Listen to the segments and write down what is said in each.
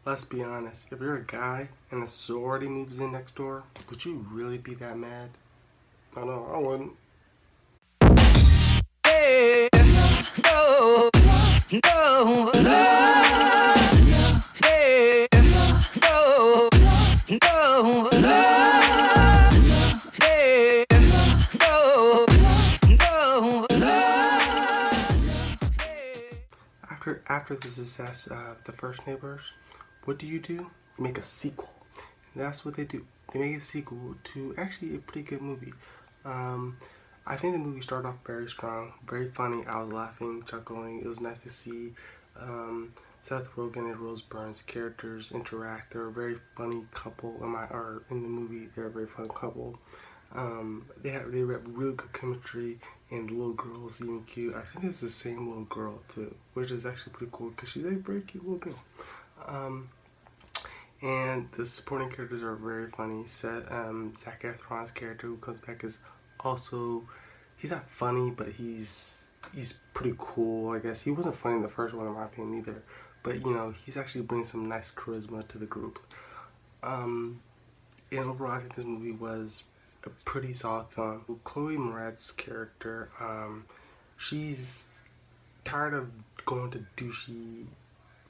Let's be honest, if you're a guy and a sorority moves in next door, would you really be that mad? I know, I wouldn't. Yeah, no, no, yeah, no, no, yeah, no, After the success of the first Neighbors, what do? You make a sequel. And that's what they do. They make a sequel to actually a pretty good movie. Um, I think the movie started off very strong, very funny. I was laughing, chuckling. It was nice to see Seth Rogen and Rose Byrne's characters interact. They're a very funny couple. In the movie, they're a very fun couple. They have really good chemistry, and the little girl is even cute. I think it's the same little girl too, which is actually pretty cool because she's a very cute little girl. Um, and the supporting characters are very funny. Zac Efron's character who comes back is also, he's not funny, but he's pretty cool. I guess he wasn't funny in the first one in my opinion either, but he's actually bringing some nice charisma to the group. Um, and overall, I think this movie was a pretty solid film. Chloe Moretz's character, she's tired of going to douchey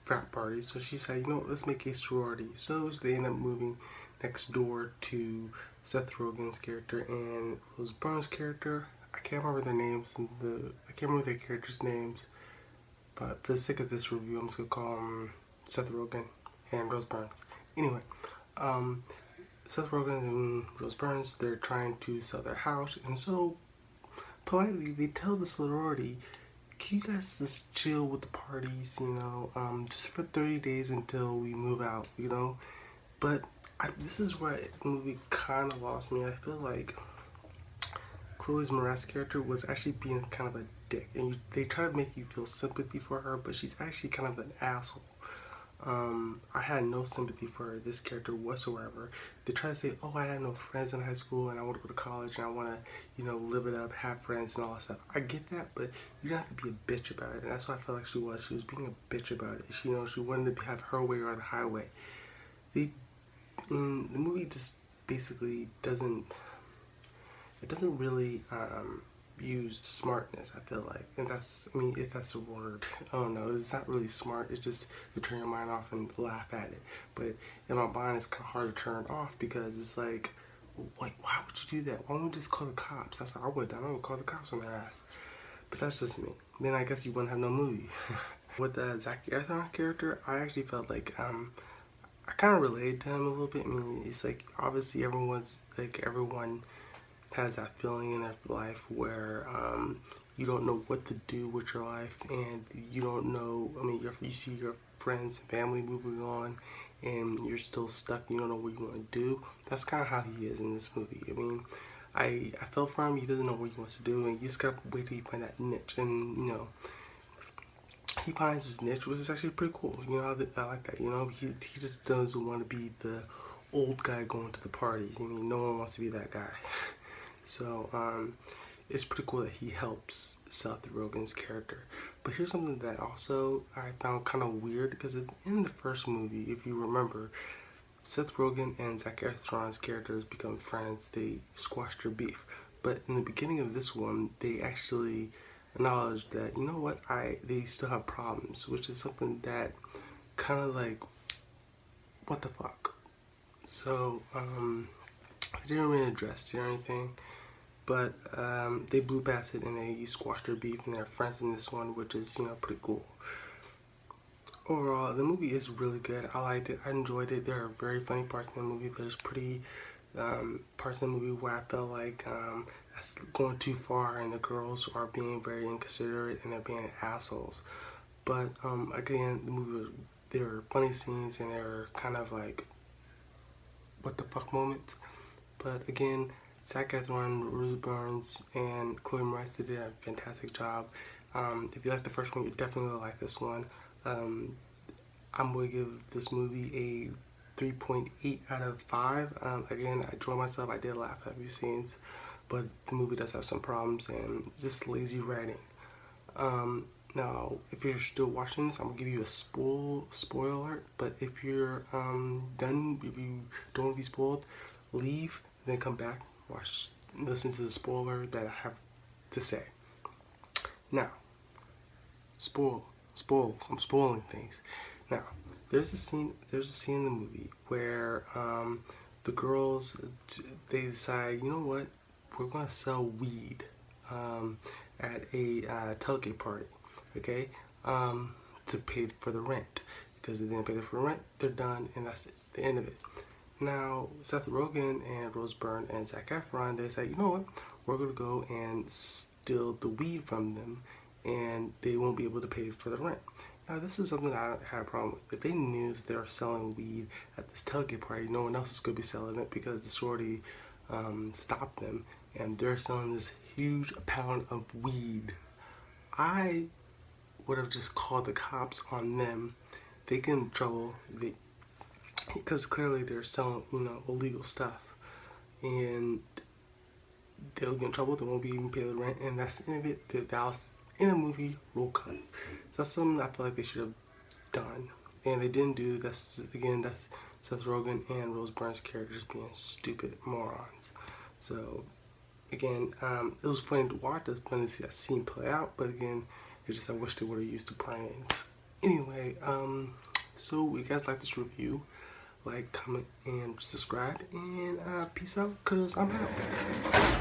frat parties, so she said, let's make a sorority. So they end up moving next door to Seth Rogen's character and Rose Byrne's character. I can't remember their names I can't remember their characters' names, but for the sake of this review, I'm just gonna call them Seth Rogen and Rose Byrne. Anyway, um, Seth Rogen and Rose Byrne, they're trying to sell their house, and so politely they tell the sorority, can you guys just chill with the parties, just for 30 days until we move out, But this is where the movie kind of lost me. I feel like Chloe Moretz's character was actually being kind of a dick, and they try to make you feel sympathy for her, but she's actually kind of an asshole. I had no sympathy for this character whatsoever. They try to say, oh, I had no friends in high school and I want to go to college and I want to, live it up, have friends and all that stuff. I get that, but you don't have to be a bitch about it. And that's what I felt like she was. She was being a bitch about it. She wanted to have her way or the highway. The movie just basically doesn't really use smartness, I feel like. And if that's a word, I don't know. It's not really smart. It's just you turn your mind off and laugh at it. But in my mind, it's kind of hard to turn it off because it's like, why would you do that? Why don't you just call the cops? That's what I would. I would call the cops on their ass. But that's just me. Then I guess you wouldn't have no movie. With the Zac Efron character, I actually felt like I kind of related to him a little bit. I mean, it's like obviously everyone has that feeling in their life where you don't know what to do with your life, and you don't know. I mean, you see your friends and family moving on, and you're still stuck. You don't know what you want to do. That's kind of how he is in this movie. I mean, I felt for him. He doesn't know what he wants to do, and you just gotta wait till you find that niche. And he finds his niche, which is actually pretty cool. I like that. He just doesn't want to be the old guy going to the parties. I mean, no one wants to be that guy. So it's pretty cool that he helps Seth Rogen's character. But here's something that also I found kind of weird, because in the first movie, if you remember, Seth Rogen and Zac Efron's characters become friends. They squash their beef. But in the beginning of this one, they actually acknowledge that, you know what, they still have problems, which is something that kind of like, what the fuck. So they didn't really address it or anything. But they blew past it and they squashed their beef and they're friends in this one, which is pretty cool. Overall, the movie is really good. I liked it. I enjoyed it. There are very funny parts in the movie. There's pretty parts in the movie where I felt like that's going too far and the girls are being very inconsiderate and they're being assholes. But again, the movie, there are funny scenes and there are kind of like what the fuck moments. But again, Zac Efron, Rose Byrne, and Chloe Moretz did a fantastic job. If you like the first one, you're definitely going to like this one. I'm going to give this movie a 3.8 out of 5. Again, I enjoyed myself. I did laugh at a few scenes, but the movie does have some problems and just lazy writing. Now, if you're still watching this, I'm gonna give you a spoiler alert. But if you're done, if you don't want to be spoiled, leave, then come back, watch, listen to the spoiler that I have to say. Now, I'm spoiling things. Now, there's a scene in the movie where the girls, they decide, you know what, we're gonna sell weed at a tailgate party, okay, to pay for the rent, because they didn't pay for the rent, they're done, and that's it, the end of it. Now, Seth Rogen and Rose Byrne and Zac Efron, they say, you know what, we're gonna go and steal the weed from them, and they won't be able to pay for the rent. Now, this is something I had a problem with. If they knew that they were selling weed at this tailgate party, no one else is going to be selling it because the shorty stopped them, and they're selling this huge pound of weed. I would have just called the cops on them. They get in trouble because clearly they're selling, illegal stuff, and they'll get in trouble. They won't be even pay the rent, and that's the end of it. That was in a movie, roll cut. That's something I feel like they should have done, and they didn't do. That's Seth Rogen and Rose Byrne's characters being stupid morons. So again, it was funny to watch. It was funny to see that scene play out, but again, it's just I wish they would have used the brains. Anyway, so you guys like this review, like, comment, and subscribe, and peace out, cause I'm out.